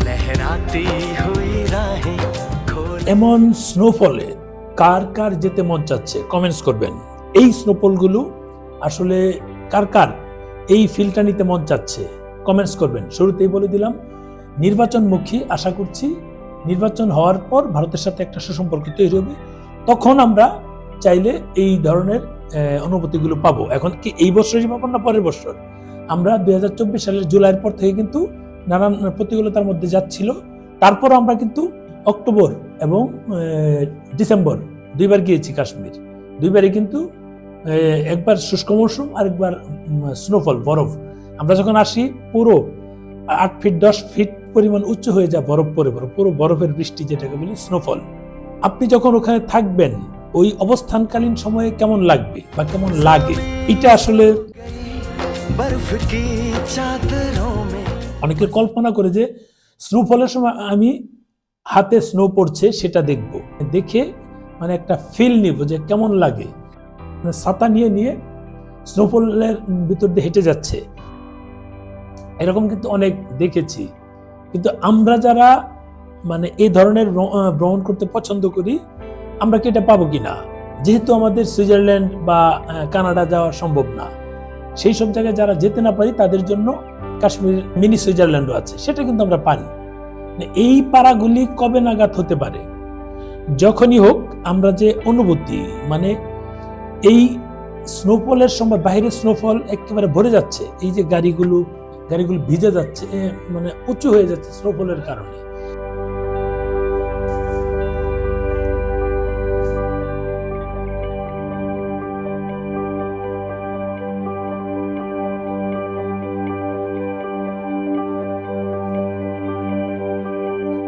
लहराती हुई राहें এমন স্নোফলে কার কার যেতে মন চাচ্ছে কমেন্টস করবেন। এই স্নোফলগুলো আসলে কার কার এই ফিলটা নিতে মন চাচ্ছে কমেন্টস করবেন। শুরুতেই বলে দিলাম, নির্বাচনমুখী, আশা করছি নির্বাচন হওয়ার পর ভারতের সাথে একটা সুসম্পর্ক তৈরি হবে, তখন আমরা চাইলে এই ধরনের অনুভূতিগুলো পাবো। এখন কি এই বছরই পাবো না পরের বছর? আমরা 2024 সালের জুলাইয়ের পর থেকে কিন্তু নানান প্রতিকূলতার মধ্যে যাচ্ছিল, তারপর আমরা কিন্তু অক্টোবর এবং ডিসেম্বর দুইবার গিয়েছি কাশ্মীর। দুইবারই কিন্তু একবার শুষ্ক মৌসুম আর একবার স্নোফল, বরফ। আমরা যখন আসি পুরো 8 ফিট 10 ফিট পরিমাণ উচ্চ হয়ে যায় বরফ পরে, পুরো বরফের বৃষ্টি যেটাকে বলি স্নোফল। আপনি যখন ওখানে থাকবেন ওই অবস্থানকালীন সময়ে কেমন লাগবে বা কেমন লাগে, এটা আসলে बर्फ की चादरों में অনেকে কল্পনা করে যে স্নোফলের সময় আমি হাতে স্নো পড়ছে সেটা দেখব, দেখে মানে একটা ফিল নিব যে কেমন লাগে। ছাতা নিয়ে নিয়ে স্নোফলের ভিতর দিয়ে হেঁটে যাচ্ছে, এরকম কিন্তু অনেক দেখেছি। কিন্তু আমরা যারা মানে এই ধরনের ভ্রমণ করতে পছন্দ করি, আমরা কি এটা পাবো কিনা? যেহেতু আমাদের সুইজারল্যান্ড বা কানাডা যাওয়া সম্ভব না, সেই সব জায়গায় যারা যেতে না পারি তাদের জন্য কাশ্মীর মিনি সুইজারল্যান্ডও আছে, সেটা কিন্তু আমরা পারি। এই পাড়াগুলি কবে নাগাদ হতে পারে? যখনই হোক আমরা যে অনুভূতি, মানে এই স্নোফলের সময় বাইরে স্নোফল একেবারে ভরে যাচ্ছে, এই যে গাড়িগুলো ভিজে যাচ্ছে, মানে উঁচু হয়ে যাচ্ছে স্নোফলের কারণে।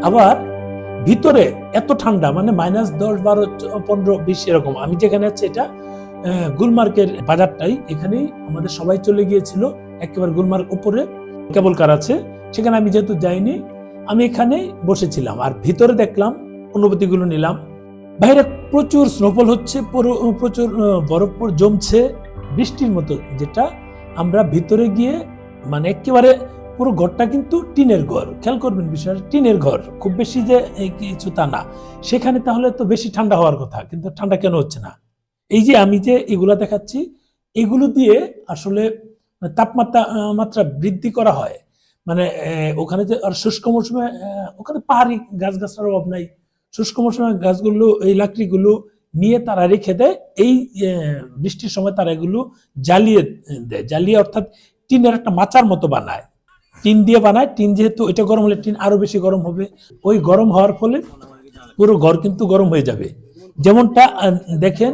আবার ভিতরে এত ঠান্ডা, মানে -10, 12, 15, 20 এরকম। আমি যেখানে আছি এটা গুলমার্গের বাজারটাই, এখানেই আমাদের সবাই চলে গিয়েছিল একেবারে গুলমার্গ উপরে কেবল কার আছে, সেখানে আমি যেহেতু যাইনি, আমি এখানে বসেছিলাম আর ভিতরে দেখলাম, অনুভূতিগুলো নিলাম। বাইরে প্রচুর স্নোফল হচ্ছে, প্রচুর বরফ জমছে বৃষ্টির মতো, যেটা আমরা ভিতরে গিয়ে মানে একেবারে পুরো ঘরটা কিন্তু টিনের ঘর। খেয়াল করবেন বিষয়, টিনের ঘর, খুব বেশি যে কিছু তা না। সেখানে তাহলে তো বেশি ঠান্ডা হওয়ার কথা, কিন্তু ঠান্ডা কেন হচ্ছে না? এই যে আমি যে এগুলা দেখাচ্ছি, এগুলো দিয়ে আসলে তাপমাত্রা বৃদ্ধি করা হয়। মানে ওখানে যে আর শুষ্ক মৌসুমে ওখানে পাহাড়ি গাছগাছার অভাব নাই। শুষ্ক মৌসুমে গাছগুলো, এই লাকড়িগুলো নিয়ে তারা রেখে দেয়, এই বৃষ্টির সময় তারা এগুলো জ্বালিয়ে দেয়। জ্বালিয়ে অর্থাৎ টিনের একটা মাচার মতো বানায়, টিন দিয়ে বানায়। টিন যেহেতু এটা গরম হলে টিন আরো বেশি গরম হবে, ওই গরম হওয়ার ফলে পুরো ঘর কিন্তু গরম হয়ে যাবে। যেমনটা দেখেন,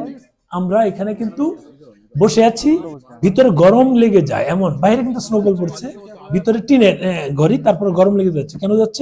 আমরা এখানে কিন্তু বসে আছি, ভিতরে গরম লেগে যায় এমন, বাইরে কিন্তু স্নোফল পড়ছে, ভিতরে টিনের ঘরই, তারপরে গরম লেগে যাচ্ছে। কেন যাচ্ছে?